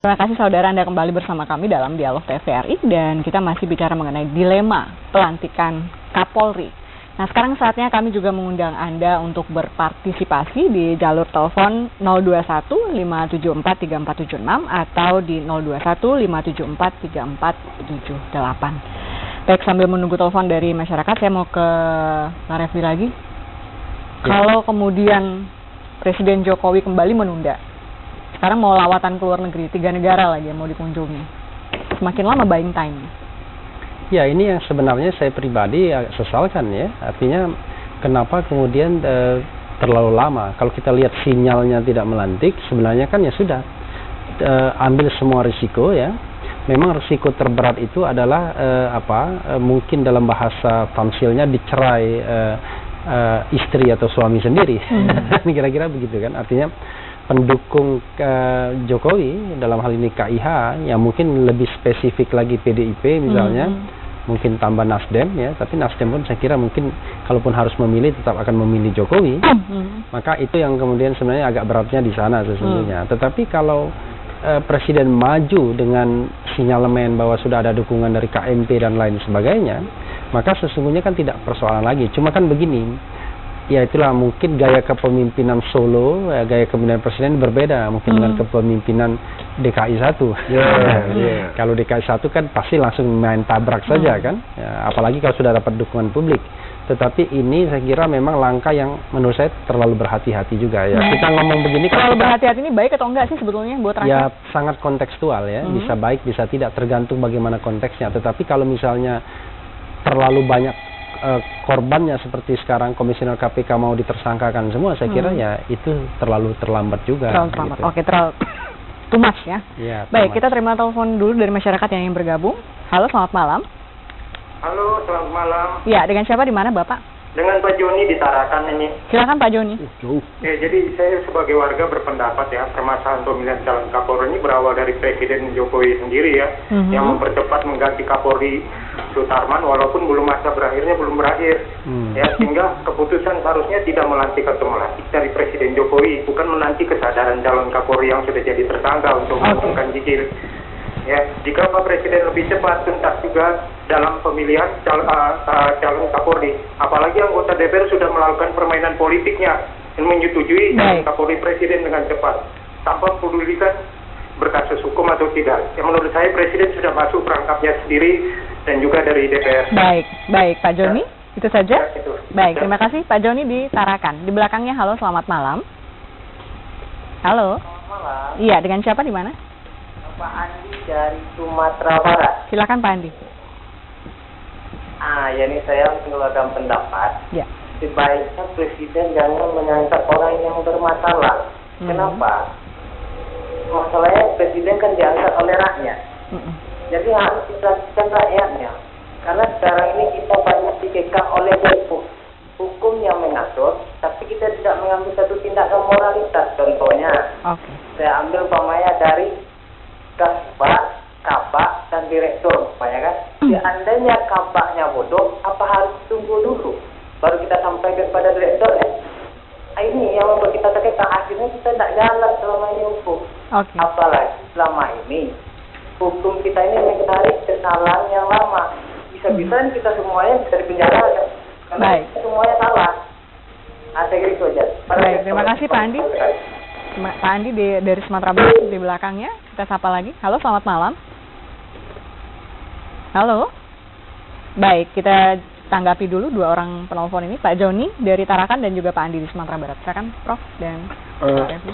Terima kasih saudara, Anda kembali bersama kami dalam Dialog TVRI dan kita masih bicara mengenai dilema pelantikan Kapolri. Nah, sekarang saatnya kami juga mengundang Anda untuk berpartisipasi di jalur telepon 021 574 3476 atau di 021 574 3478. Baik, sambil menunggu telepon dari masyarakat, saya mau ke Pak Refli lagi. Kalau kemudian Presiden Jokowi kembali menunda, sekarang mau lawatan ke luar negeri, 3 negara lagi yang mau dikunjungi. Semakin lama buying time. Ya, ini yang sebenarnya saya pribadi sesalkan ya. Artinya kenapa kemudian terlalu lama. Kalau kita lihat sinyalnya tidak melantik, sebenarnya kan ya sudah ambil semua risiko ya. Memang risiko terberat itu adalah mungkin dalam bahasa tamsilnya dicerai istri atau suami sendiri. Kira-kira begitu kan. Artinya pendukung Jokowi dalam hal ini KIH yang mungkin lebih spesifik lagi PDIP misalnya, mungkin tambah Nasdem ya, tapi Nasdem pun saya kira mungkin kalaupun harus memilih tetap akan memilih Jokowi. Maka itu yang kemudian sebenarnya agak beratnya di sana sesungguhnya. Tetapi kalau Presiden maju dengan sinyalemen bahwa sudah ada dukungan dari KMP dan lain sebagainya, maka sesungguhnya kan tidak persoalan lagi. Cuma kan begini, ya itulah mungkin gaya kepemimpinan Solo, gaya kepemimpinan Presiden berbeda mungkin dengan kepemimpinan DKI 1. Kalau DKI 1 kan pasti langsung main tabrak saja kan, ya, apalagi kalau sudah dapat dukungan publik. Tetapi ini saya kira memang langkah yang menurut saya terlalu berhati-hati juga ya. Kita ngomong begini terlalu berhati-hati ini baik atau enggak sih sebetulnya buat rakyat? Ya sangat kontekstual ya, bisa baik bisa tidak tergantung bagaimana konteksnya. Tetapi kalau misalnya terlalu banyak korbannya seperti sekarang Komisioner KPK mau ditersangkakan semua, saya kira ya itu terlalu terlambat juga. Terlalu terlambat. Gitu. Oke, terlalu too much ya. Baik, kita terima telepon dulu dari masyarakat yang ingin bergabung. Halo, selamat malam. Halo, selamat malam. Ya, dengan siapa di mana Bapak? Dengan Pak Joni di Tarakan ini. Silakan Pak Joni. Ya, jadi saya sebagai warga berpendapat ya, permasalahan pemilihan calon Kapolri ini berawal dari Presiden Jokowi sendiri ya, yang mempercepat mengganti Kapolri Sutarman walaupun masa berakhirnya belum berakhir. Ya, sehingga keputusan seharusnya tidak melantik atau melantik dari Presiden Jokowi, bukan menanti kesadaran calon Kapolri yang sudah jadi tersangka untuk melakukan cicil. Ya, jika Pak Presiden lebih cepat tuntas juga dalam pemilihan calon Kapolri, apalagi anggota DPR sudah melakukan permainan politiknya dan menyetujui Kapolri Presiden dengan cepat tanpa pedulikan berkasus hukum atau tidak. Yang menurut saya Presiden sudah masuk perangkapnya sendiri dan juga dari DPR. Baik Pak Joni, itu saja. Ya, itu. Baik, terima kasih Pak Joni di Tarakan. Di belakangnya halo, selamat malam. Halo. Selamat malam. Iya, dengan siapa di mana? Pak Andi dari Sumatera Barat. Silakan Pak Andi. Ya ini saya mengeluarkan pendapat. Ya. Sebaiknya Presiden jangan mengangkat orang yang bermasalah. Kenapa? Masalahnya Presiden kan diangkat oleh rakyat. Jadi harus diperhatikan rakyatnya. Karena sekarang ini kita banyak dikekang oleh hukum yang mengatur, tapi kita tidak mengambil satu tindakan moralitas. Contohnya, saya ambil umpamanya dari Kasbah, kabak, dan direktur, ya kan? Seandainya kabaknya bodoh, apa harus tunggu dulu baru kita sampaikan kepada direktur? Ini yang membuat kita terkekang. Akhirnya kita tidak jalan selama ini hukum. Apalagi selama ini hukum kita ini menarik kesalahan yang lama. Bisa-bisa kita semuanya bisa dipenjara karena kita semuanya salah. Saya kira itu aja. Baik, terima kasih Pak Andi. Pak Andi dari Sumatera Barat di belakangnya. Kita sapa lagi. Halo, selamat malam. Halo. Baik, kita tanggapi dulu dua orang penelpon ini, Pak Joni dari Tarakan dan juga Pak Andi di Sumatera Barat. Silakan Prof dan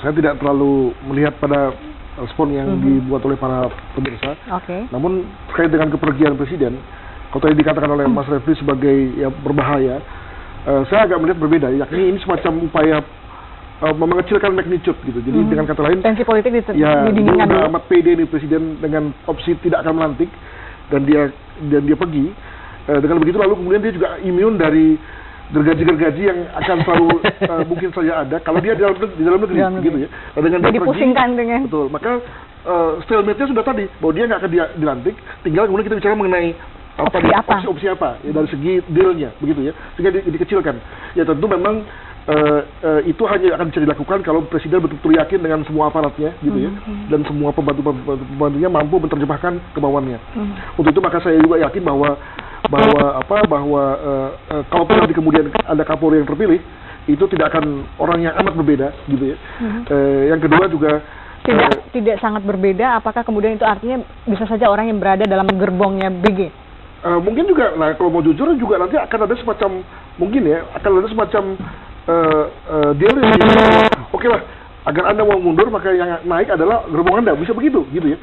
saya tidak terlalu melihat pada respon yang dibuat oleh para pemirsa. Namun terkait dengan kepergian Presiden, kalau tadi dikatakan oleh Mas Refli sebagai yang berbahaya, saya agak melihat berbeda. Yakni ini semacam upaya mengecilkan magnitude gitu. Jadi dengan kata lain, tensi politik didinginkan dulu. Amat pede nih Presiden dengan opsi tidak akan melantik dan dia pergi. Dengan begitu lalu kemudian dia juga imun dari gergaji-gergaji yang akan selalu mungkin saja ada kalau dia di dalam negeri gitu ya. Dan dengan dia dipusingkan pergi, dengan betul. Maka stalemate-nya sudah tadi bahwa dia nggak akan dilantik. Tinggal kemudian kita bicara mengenai opsi apa ya, dari segi deal-nya begitu ya, sehingga dikecilkan. Ya tentu memang itu hanya akan bisa dilakukan kalau presiden betul-betul yakin dengan semua aparatnya gitu ya, dan semua pembantunya mampu menerjemahkan kemauannya. Untuk itu maka saya juga yakin bahwa kalaupun nanti kemudian ada Kapolri yang terpilih, itu tidak akan orang yang amat berbeda gitu ya. Yang kedua juga tidak sangat berbeda. Apakah kemudian itu artinya bisa saja orang yang berada dalam gerbongnya BG? Mungkin juga, nah kalau mau jujur juga nanti akan ada semacam, mungkin ya, akan ada semacam deal yang oke lah, agar Anda mau mundur maka yang naik adalah gerbong Anda, bisa begitu gitu ya.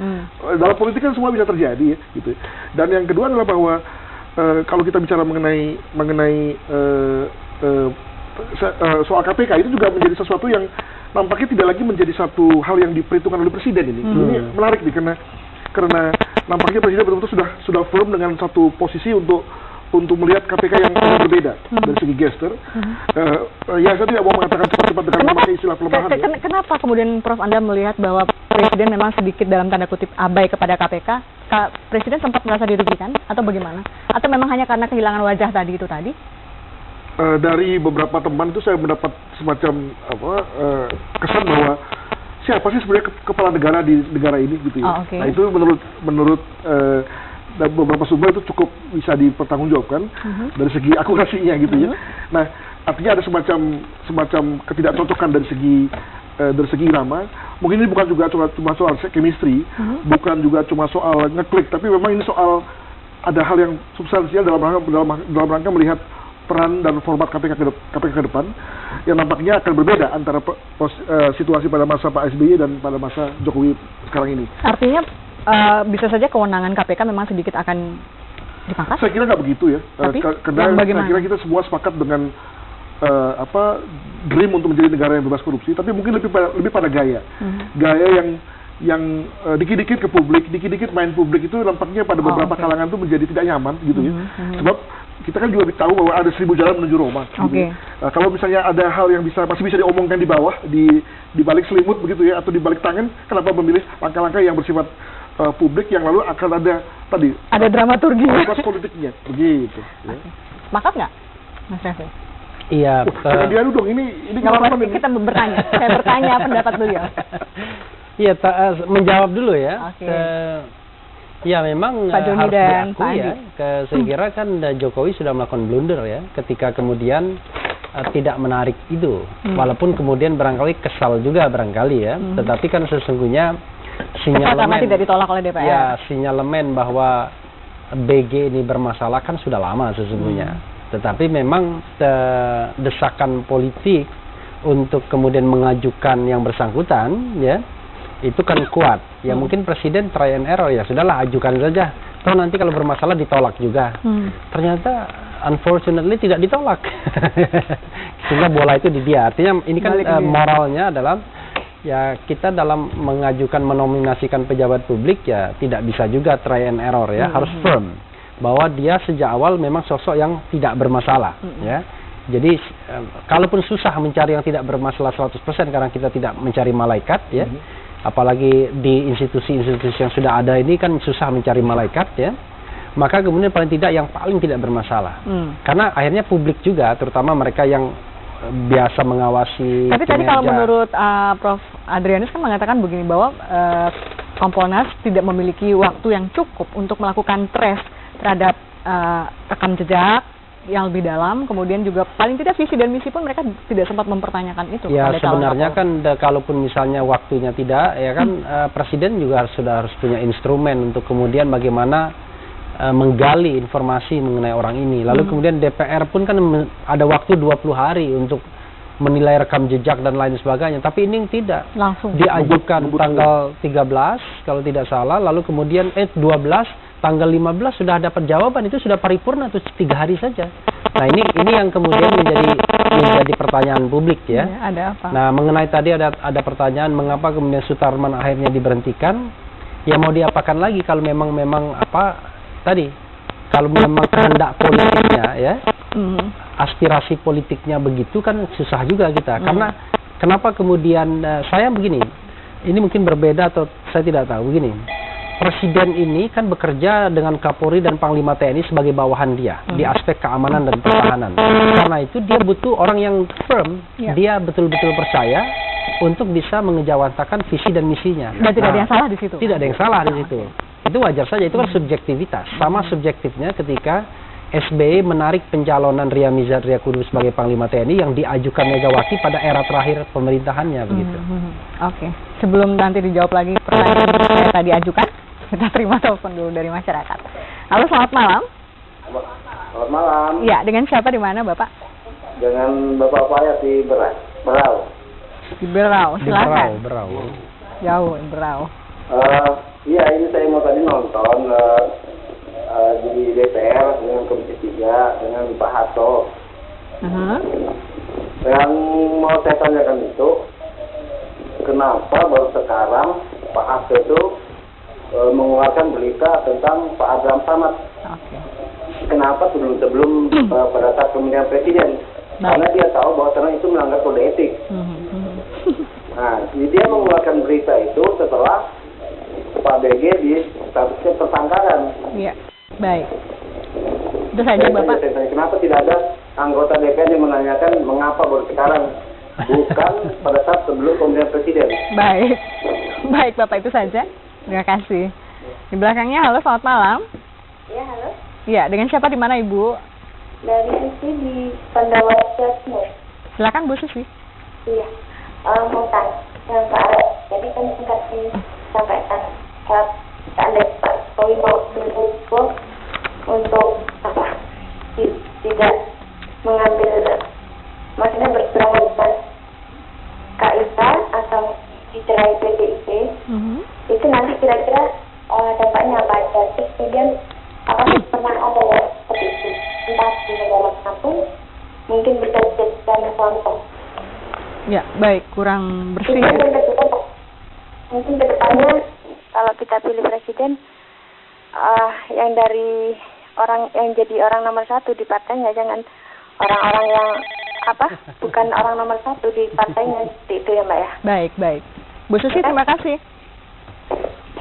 Dalam politik kan semua bisa terjadi ya gitu. Dan yang kedua adalah bahwa kalau kita bicara mengenai soal KPK, itu juga menjadi sesuatu yang nampaknya tidak lagi menjadi satu hal yang diperhitungkan oleh presiden ini. Ini menarik nih karena nampaknya presiden betul-betul sudah firm dengan satu posisi untuk melihat KPK yang berbeda dari segi gesture. Ya saya tidak mau mengatakan cepat-cepat dengan memakai istilah pelemahan. Kenapa kemudian Prof Anda melihat bahwa presiden memang sedikit dalam tanda kutip abai kepada KPK? Presiden sempat merasa dirugikan atau bagaimana? Atau memang hanya karena kehilangan wajah tadi itu tadi? Dari beberapa teman itu saya mendapat semacam kesan bahwa siapa sih sebenarnya kepala negara di negara ini gitu ya. Nah itu menurut beberapa sumber itu cukup bisa dipertanggungjawabkan dari segi akurasinya gitu ya. Nah artinya ada semacam ketidakcocokan dari segi irama. Mungkin ini bukan juga cuma soal chemistry, bukan juga cuma soal ngeklik, tapi memang ini soal ada hal yang substansial dalam rangka melihat peran dan format KPK ke depan yang nampaknya akan berbeda antara situasi pada masa Pak SBY dan pada masa Jokowi sekarang ini. Artinya bisa saja kewenangan KPK memang sedikit akan dipangkas? Saya kira nggak begitu ya. Karena saya kira kita semua sepakat dengan dream untuk menjadi negara yang bebas korupsi, tapi mungkin lebih pada gaya. Gaya yang dikit-dikit ke publik, dikit-dikit main publik itu nampaknya pada beberapa kalangan itu menjadi tidak nyaman gitu ya. Sebab kita kan juga tahu bahwa ada 1000 jalan menuju Roma. Gitu. Kalau misalnya ada hal yang masih bisa diomongkan di bawah, di balik selimut begitu ya, atau di balik tangan, kenapa memilih langkah-langkah yang bersifat publik yang lalu akan ada dramaturgi politiknya begitu. Ya. Makat nggak, Mas Refli? Iya. Dia dong, ini apa ini? Kita bertanya. Saya bertanya pendapat beliau. Iya, menjawab dulu ya. Ya memang harus diakui ya. Saya kira kan Jokowi sudah melakukan blunder ya, ketika kemudian tidak menarik itu. Walaupun kemudian barangkali kesal juga barangkali ya. Tetapi kan sesungguhnya sinyalemen tidak ditolak oleh DPR. Ya, sinyalemen bahwa BG ini bermasalah kan sudah lama sesungguhnya. Tetapi memang desakan politik untuk kemudian mengajukan yang bersangkutan ya, itu kan kuat. Ya mungkin presiden try and error, ya sudahlah ajukan saja. Toh nanti kalau bermasalah ditolak juga. Ternyata unfortunately tidak ditolak. Sehingga bola itu di dia. Artinya ini kan moralnya adalah ya kita dalam mengajukan menominasikan pejabat publik ya tidak bisa juga try and error ya, harus firm bahwa dia sejak awal memang sosok yang tidak bermasalah ya. Jadi kalaupun susah mencari yang tidak bermasalah 100% karena kita tidak mencari malaikat ya. Apalagi di institusi-institusi yang sudah ada ini kan susah mencari malaikat ya. Maka kemudian paling tidak yang paling tidak bermasalah. Karena akhirnya publik juga, terutama mereka yang biasa mengawasi. Tapi tadi kalau menurut Prof Adrianus kan mengatakan begini bahwa Kompolnas tidak memiliki waktu yang cukup untuk melakukan trace terhadap rekam jejak yang lebih dalam, kemudian juga paling tidak visi dan misi pun mereka tidak sempat mempertanyakan itu. Ya sebenarnya kan kalaupun misalnya waktunya tidak, ya kan presiden juga sudah harus punya instrumen untuk kemudian bagaimana menggali informasi mengenai orang ini. Lalu kemudian DPR pun kan ada waktu 20 hari untuk menilai rekam jejak dan lain sebagainya. Tapi ini tidak. Langsung diajukan tanggal 13 kalau tidak salah, lalu kemudian 12 tanggal 15 sudah dapat jawaban, itu sudah paripurna tuh 3 hari saja. Nah ini yang kemudian menjadi pertanyaan publik ya. Ada apa? Nah mengenai tadi ada pertanyaan mengapa kemudian Sutarman akhirnya diberhentikan? Ya mau diapakan lagi kalau memang apa tadi? Kalau memang kehendak politiknya ya, aspirasi politiknya begitu kan susah juga kita. Karena kenapa kemudian saya begini? Ini mungkin berbeda atau saya tidak tahu begini. Presiden ini kan bekerja dengan Kapolri dan Panglima TNI sebagai bawahan dia di aspek keamanan dan pertahanan. Karena itu dia butuh orang yang firm, dia betul-betul percaya untuk bisa mengejawantakan visi dan misinya. Dan tidak ada yang salah di situ. Tidak ada yang salah di situ. Itu wajar saja, itu kan subjektivitas. Sama subjektifnya ketika SBY menarik pencalonan Ria Mizar Triakudu sebagai Panglima TNI yang diajukan Megawati pada era terakhir pemerintahannya begitu. Oke. Sebelum nanti dijawab lagi pertanyaan yang saya tadi ajukan, kita terima telepon dulu dari masyarakat. Halo, selamat malam. Selamat malam. Ya, dengan siapa di mana, Bapak? Dengan Bapak Fayat di Berau. Di Berau, silakan. Berau. Jauh, Berau. Iya, ini saya mau tadi nonton di DPR dengan Komisi 3 dengan Pak Hasto. Yang mau saya tanyakan itu, kenapa baru sekarang Pak Hasto itu mengeluarkan berita tentang Pak Abraham Samad? Kenapa sebelum pada saat pemilihan presiden? Karena dia tahu bahwa sekarang itu melanggar kode etik. Nah, jadi dia mengeluarkan berita itu setelah Pak BG di statusnya tersangkaan. Iya, baik. Itu saja Bapak. Kenapa tidak ada anggota DPR yang menanyakan mengapa baru sekarang, bukan pada saat sebelum pemilihan presiden? Baik, baik Bapak, itu saja. Terima kasih. Di belakangnya, halo, selamat malam. Ya, halo. Ya, dengan siapa di mana Ibu? Dari Susi di Pandawa Timur. Silakan Bu Susi. Iya, mau tanya yang Pak Arif. Jadi kan singkat disampaikan saat Pak Jokowi mau mendukung untuk tidak mengambil, maksudnya berseberangan dengan KIK atau dicerai PDIP. Itu nanti kira-kira dampaknya apa aja? Terus kemudian apakah pernah ada ya seperti itu? Entah di negara manapun, mungkin bisa dijadikan contoh. Ya, baik, kurang bersih ya. Mungkin ke depannya kalau kita pilih presiden, yang dari orang yang jadi orang nomor 1 di partainya, jangan orang-orang yang bukan orang nomor 1 di partainya, seperti itu ya Mbak ya. Baik, baik. Bu Susi, terima kasih.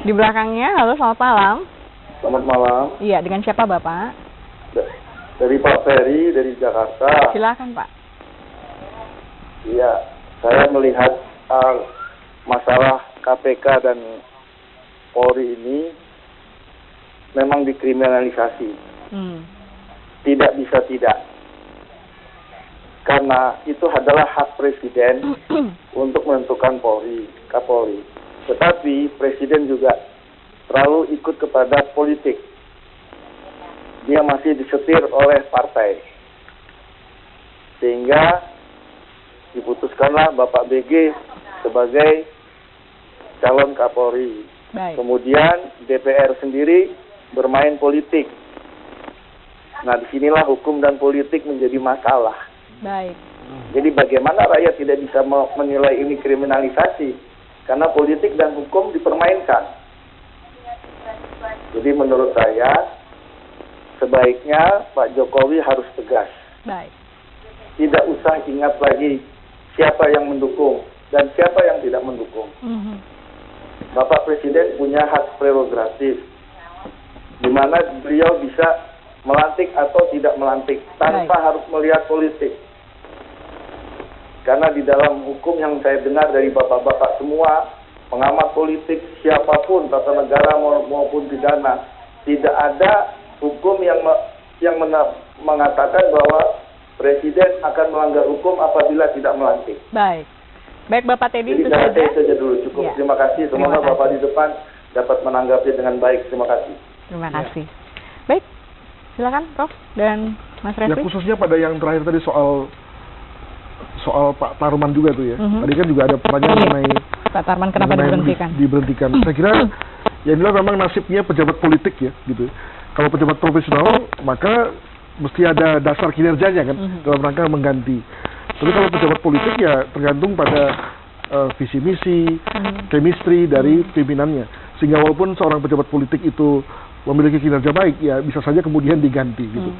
Di belakangnya, halo, selamat malam. Selamat malam. Iya, dengan siapa Bapak? Dari Pak Ferry dari Jakarta. Silakan Pak. Iya, saya melihat masalah KPK dan Polri ini memang dikriminalisasi. Tidak bisa tidak. Karena itu adalah hak presiden untuk menentukan Kapolri. Tetapi presiden juga terlalu ikut kepada politik. Dia masih disetir oleh partai. Sehingga diputuskanlah Bapak BG sebagai calon Kapolri. Baik. Kemudian DPR sendiri bermain politik. Nah, disinilah hukum dan politik menjadi masalah. Baik. Jadi bagaimana rakyat tidak bisa menilai ini kriminalisasi? Karena politik dan hukum dipermainkan. Jadi menurut saya, sebaiknya Pak Jokowi harus tegas. Baik. Tidak usah ingat lagi siapa yang mendukung dan siapa yang tidak mendukung. Bapak Presiden punya hak prerogatif, di mana beliau bisa melantik atau tidak melantik tanpa harus melihat politik. Karena di dalam hukum yang saya dengar dari bapak-bapak semua, pengamat politik siapapun, tata negara maupun pidana, tidak ada hukum yang mengatakan bahwa presiden akan melanggar hukum apabila tidak melantik. Baik. Baik Bapak Teddy, itu saja dulu. Cukup. Ya. Terima kasih. Semoga Bapak di depan dapat menanggapi dengan baik. Terima kasih. Terima kasih. Baik. Silakan Prof dan Mas Refli. Ya, khususnya pada yang terakhir tadi soal Pak Tarman juga tuh ya. Tadi kan juga ada pertanyaan mengenai Pak Tarman kenapa diberhentikan. Saya kira ya inilah memang nasibnya pejabat politik ya gitu. Kalau pejabat profesional maka mesti ada dasar kinerjanya kan dalam rangka mengganti. Tapi kalau pejabat politik ya tergantung pada visi misi, chemistry dari pimpinannya. Sehingga walaupun seorang pejabat politik itu memiliki kinerja baik ya bisa saja kemudian diganti gitu.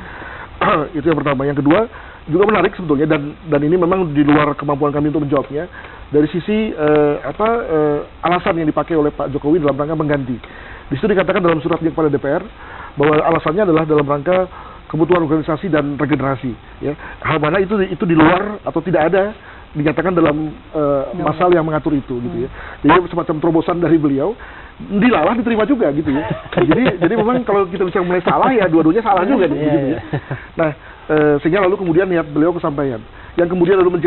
Itu yang pertama. Yang kedua juga menarik sebetulnya dan ini memang di luar kemampuan kami untuk menjawabnya dari sisi alasan yang dipakai oleh Pak Jokowi dalam rangka mengganti. Di situ dikatakan dalam suratnya kepada DPR bahwa alasannya adalah dalam rangka kebutuhan organisasi dan regenerasi. Ya. Hal mana itu di luar atau tidak ada dinyatakan dalam pasal yang mengatur itu, gitu ya. Jadi semacam terobosan dari beliau, dilalah diterima juga, gitu ya. Jadi memang kalau kita bisa mulai salah ya dua-duanya salah juga, gitu ya. Nah, sehingga lalu kemudian niat beliau kesampaian, yang kemudian lalu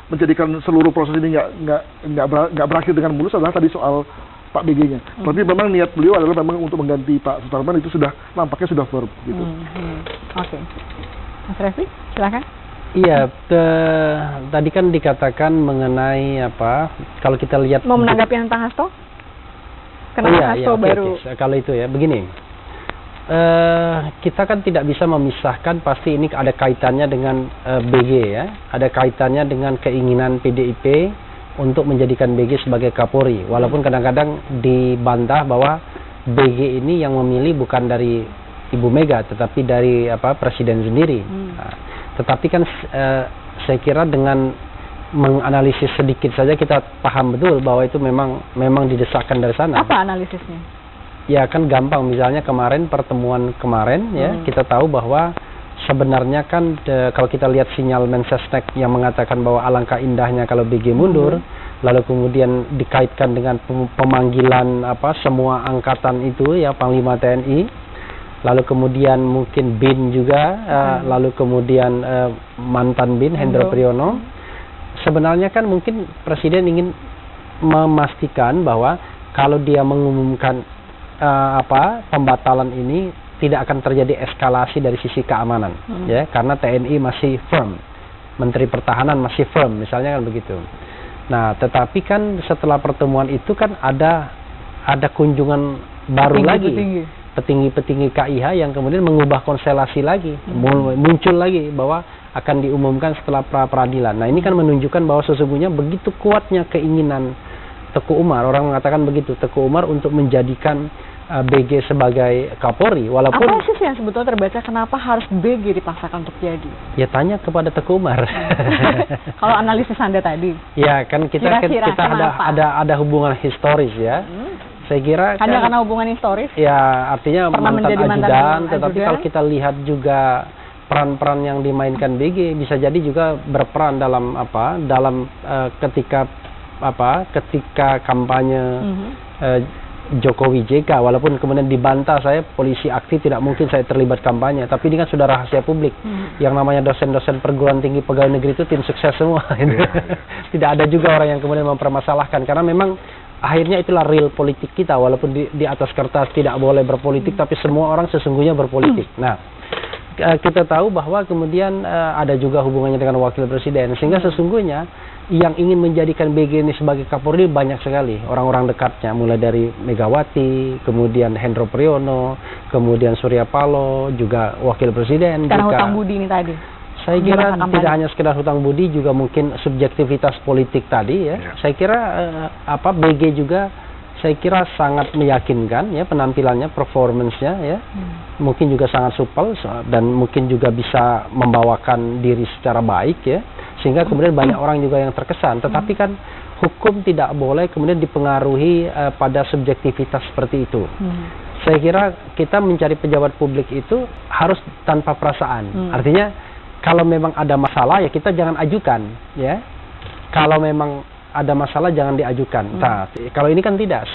menjadikan seluruh proses ini nggak berakhir dengan mulus adalah tadi soal Pak BG-nya. Tapi memang niat beliau adalah memang untuk mengganti Pak Sutarman, itu sudah nampaknya sudah firm, gitu. Oke. Mas Refli, silakan. Iya, tadi kan dikatakan mengenai apa? Kalau kita lihat mau menanggapi tentang Hasto? Kenapa Hasto baru? Okay. Kalau itu ya, begini. Kita kan tidak bisa memisahkan, pasti ini ada kaitannya dengan BG ya, ada kaitannya dengan keinginan PDIP untuk menjadikan BG sebagai Kapolri. Walaupun kadang-kadang dibantah bahwa BG ini yang memilih bukan dari Ibu Mega, tetapi dari Presiden sendiri. Nah, tetapi kan saya kira dengan menganalisis sedikit saja kita paham betul bahwa itu memang didesakkan dari sana. Apa analisisnya? Ya kan gampang, misalnya pertemuan kemarin ya, kita tahu bahwa sebenarnya kan kalau kita lihat sinyal Mensesnek yang mengatakan bahwa alangkah indahnya kalau BG mundur, lalu kemudian dikaitkan dengan pemanggilan semua angkatan itu ya, Panglima TNI, lalu kemudian mungkin BIN juga, lalu kemudian mantan BIN Hendro Priyono. Sebenarnya kan mungkin Presiden ingin memastikan bahwa kalau dia mengumumkan pembatalan ini tidak akan terjadi eskalasi dari sisi keamanan, ya, karena TNI masih firm, Menteri Pertahanan masih firm, misalnya kan begitu. Nah, tetapi kan setelah pertemuan itu kan ada kunjungan baru lagi. Petinggi-petinggi KIH yang kemudian mengubah konstelasi lagi, muncul lagi bahwa akan diumumkan setelah pra-peradilan. Nah, ini kan menunjukkan bahwa sesungguhnya begitu kuatnya keinginan Teguh Umar, orang mengatakan begitu, Teguh Umar untuk menjadikan BG sebagai Kapolri. Walaupun apa sih yang sebetulnya terbaca kenapa harus BG dipaksakan untuk jadi? Ya tanya kepada Teguh Umar. Kalau analisis Anda tadi. Ya kan kita ada hubungan historis ya. Saya kira hanya karena hubungan historis. Ya, artinya mantan ajudan, tetapi juga. Kalau kita lihat juga peran-peran yang dimainkan BG bisa jadi juga berperan dalam ketika kampanye Jokowi JK, walaupun kemudian dibantah saya polisi aktif, tidak mungkin saya terlibat kampanye, tapi ini kan sudah rahasia publik. Yang namanya dosen-dosen perguruan tinggi pegawai negeri itu tim sukses semua. Tidak ada juga orang yang kemudian mempermasalahkan, karena memang akhirnya itulah real politik kita, walaupun di atas kertas tidak boleh berpolitik, tapi semua orang sesungguhnya berpolitik. Nah, kita tahu bahwa kemudian ada juga hubungannya dengan wakil presiden, sehingga sesungguhnya yang ingin menjadikan BG ini sebagai Kapolri banyak sekali orang-orang dekatnya, mulai dari Megawati, kemudian Hendro Priyono, kemudian Surya Paloh, juga wakil presiden. Karena hutang budi ini tadi. Saya kira tidak hanya sekedar hutang budi, juga mungkin subjektivitas politik tadi ya. Saya kira BG juga saya kira sangat meyakinkan ya penampilannya, performance-nya ya. Mungkin juga sangat supel dan mungkin juga bisa membawakan diri secara baik ya. Sehingga kemudian banyak orang juga yang terkesan. Tetapi kan hukum tidak boleh kemudian dipengaruhi pada subjektivitas seperti itu. Saya kira kita mencari pejabat publik itu harus tanpa perasaan. Artinya kalau memang ada masalah ya kita jangan ajukan ya. Kalau memang ada masalah jangan diajukan. Nah, kalau ini kan tidak.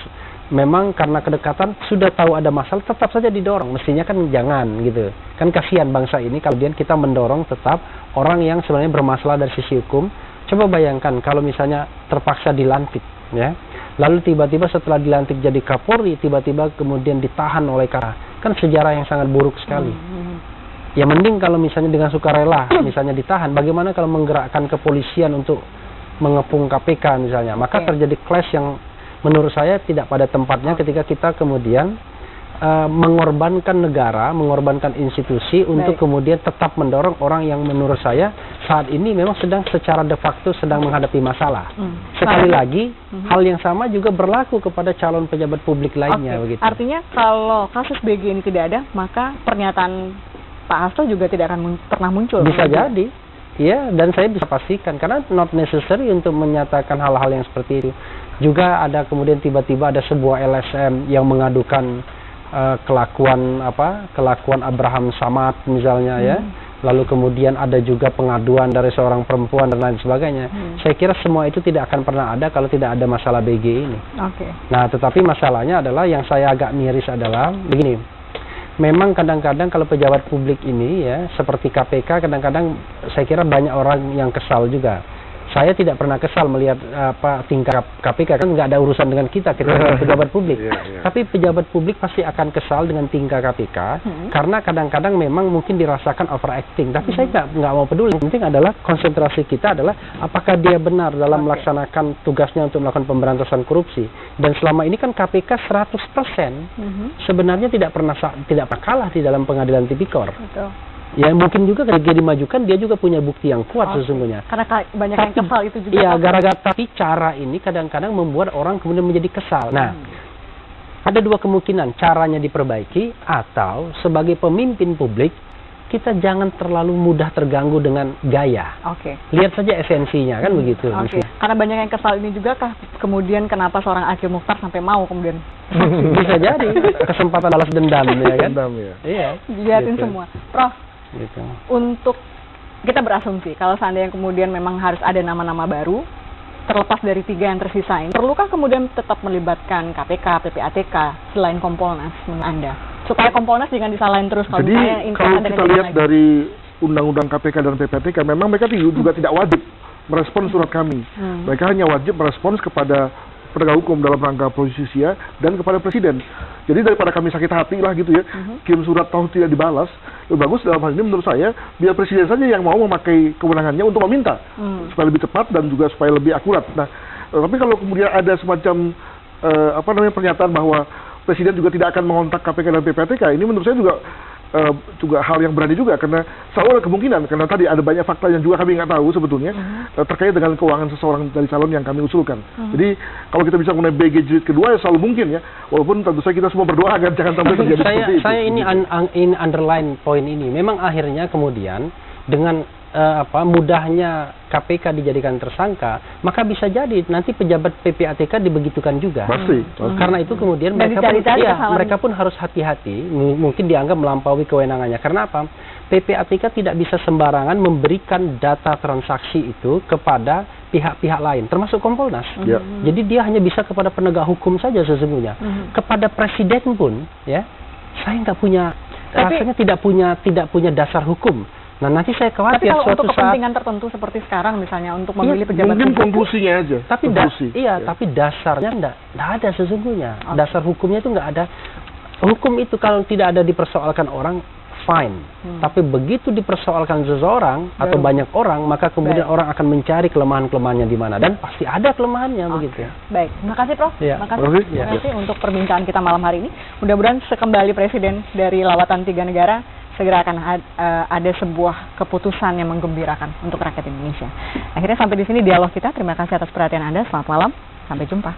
Memang karena kedekatan sudah tahu ada masalah tetap saja didorong. Mestinya kan jangan gitu. Kan kasihan bangsa ini kalau kita mendorong tetap orang yang sebenarnya bermasalah dari sisi hukum. Coba bayangkan kalau misalnya terpaksa dilantik ya. Lalu tiba-tiba setelah dilantik jadi Kapolri tiba-tiba kemudian ditahan oleh KPK. Kan sejarah yang sangat buruk sekali. Ya mending kalau misalnya dengan sukarela misalnya ditahan, bagaimana kalau menggerakkan kepolisian untuk mengepung KPK misalnya, maka terjadi clash yang menurut saya tidak pada tempatnya ketika kita kemudian mengorbankan negara, mengorbankan institusi untuk kemudian tetap mendorong orang yang menurut saya saat ini memang sedang secara de facto sedang menghadapi masalah. Sekali lagi, hal yang sama juga berlaku kepada calon pejabat publik lainnya. Begitu. Artinya kalau kasus BG ini tidak ada, maka pernyataan Pak Hasto juga tidak akan pernah muncul. Bisa jadi. Ya, dan saya bisa pastikan karena not necessary untuk menyatakan hal-hal yang seperti itu. Juga ada kemudian tiba-tiba ada sebuah LSM yang mengadukan kelakuan Abraham Samad misalnya ya. Lalu kemudian ada juga pengaduan dari seorang perempuan dan lain sebagainya. Saya kira semua itu tidak akan pernah ada kalau tidak ada masalah BG ini. Nah, tetapi masalahnya adalah yang saya agak miris adalah begini. Memang kadang-kadang kalau pejabat publik ini ya seperti KPK kadang-kadang saya kira banyak orang yang kesal juga. Saya tidak pernah kesal melihat tingkah KPK, kan nggak ada urusan dengan kita pejabat publik. Tapi pejabat publik pasti akan kesal dengan tingkah KPK karena kadang-kadang memang mungkin dirasakan overacting. Tapi saya nggak mau peduli. Yang penting adalah konsentrasi kita adalah apakah dia benar dalam melaksanakan tugasnya untuk melakukan pemberantasan korupsi. Dan selama ini kan KPK 100% sebenarnya tidak pernah kalah di dalam pengadilan tipikor. Ya mungkin juga ketika dia dimajukan dia juga punya bukti yang kuat sesungguhnya. Karena banyak yang kesal itu juga. Iya, gara-gara tapi cara ini kadang-kadang membuat orang kemudian menjadi kesal. Nah, ada dua kemungkinan, caranya diperbaiki atau sebagai pemimpin publik kita jangan terlalu mudah terganggu dengan gaya. Lihat saja esensinya kan begitu. Karena banyak yang kesal ini juga kemudian kenapa seorang Akil Mukhtar sampai mau kemudian bisa jadi kesempatan balas dendam ya kan. Iya. Dilihatin semua. Prof. Gitu. Untuk kita berasumsi kalau seandainya kemudian memang harus ada nama-nama baru terlepas dari 3 yang tersisa ini, perlukah kemudian tetap melibatkan KPK, PPATK selain Kompolnas menurut Anda? Supaya Kompolnas jangan disalahin terus kalau misalnya kalau kita lihat dari undang-undang KPK dan PPATK memang mereka juga tidak wajib merespons surat kami. Mereka hanya wajib merespons kepada penegak hukum dalam rangka pro justisia dan kepada presiden. Jadi daripada kami sakit hati lah gitu ya, kirim surat tahu tidak dibalas, lebih bagus dalam hal ini menurut saya biar presiden saja yang mau memakai kewenangannya untuk meminta supaya lebih cepat dan juga supaya lebih akurat. Nah, tapi kalau kemudian ada semacam pernyataan bahwa presiden juga tidak akan mengontak KPK dan PPATK, ini menurut saya juga hal yang berani juga karena selalu ada kemungkinan karena tadi ada banyak fakta yang juga kami nggak tahu sebetulnya terkait dengan keuangan seseorang dari calon yang kami usulkan. Jadi kalau kita bisa mengenai BG jilid kedua ya selalu mungkin ya, walaupun tentu saja kita semua berdoa agar jangan sampai terjadi seperti itu. Saya ini underline poin ini. Memang akhirnya kemudian dengan mudahnya KPK dijadikan tersangka, maka bisa jadi nanti pejabat PPATK dibegitukan juga. Pasti. Karena itu kemudian mereka pun harus hati-hati, mungkin dianggap melampaui kewenangannya. Karena apa? PPATK tidak bisa sembarangan memberikan data transaksi itu kepada pihak-pihak lain, termasuk Kompolnas. Jadi dia hanya bisa kepada penegak hukum saja sesungguhnya. Kepada presiden pun, ya, saya nggak punya, rasanya tidak punya dasar hukum. Nah nanti saya khawatir tapi suatu untuk kepentingan tertentu seperti sekarang misalnya untuk memilih pejabat mungkin konklusinya aja. Tapi tapi dasarnya enggak ada sesungguhnya. Dasar hukumnya itu enggak ada. Hukum itu kalau tidak ada dipersoalkan orang fine. Tapi begitu dipersoalkan seseorang atau banyak orang, maka kemudian orang akan mencari kelemahan-kelemahannya di mana dan pasti ada kelemahannya begitu. Baik, terima kasih Prof. Terima kasih untuk perbincangan kita malam hari ini. Mudah-mudahan sekembali presiden dari lawatan 3 negara segera akan ada sebuah keputusan yang menggembirakan untuk rakyat Indonesia. Akhirnya sampai di sini dialog kita. Terima kasih atas perhatian Anda. Selamat malam. Sampai jumpa.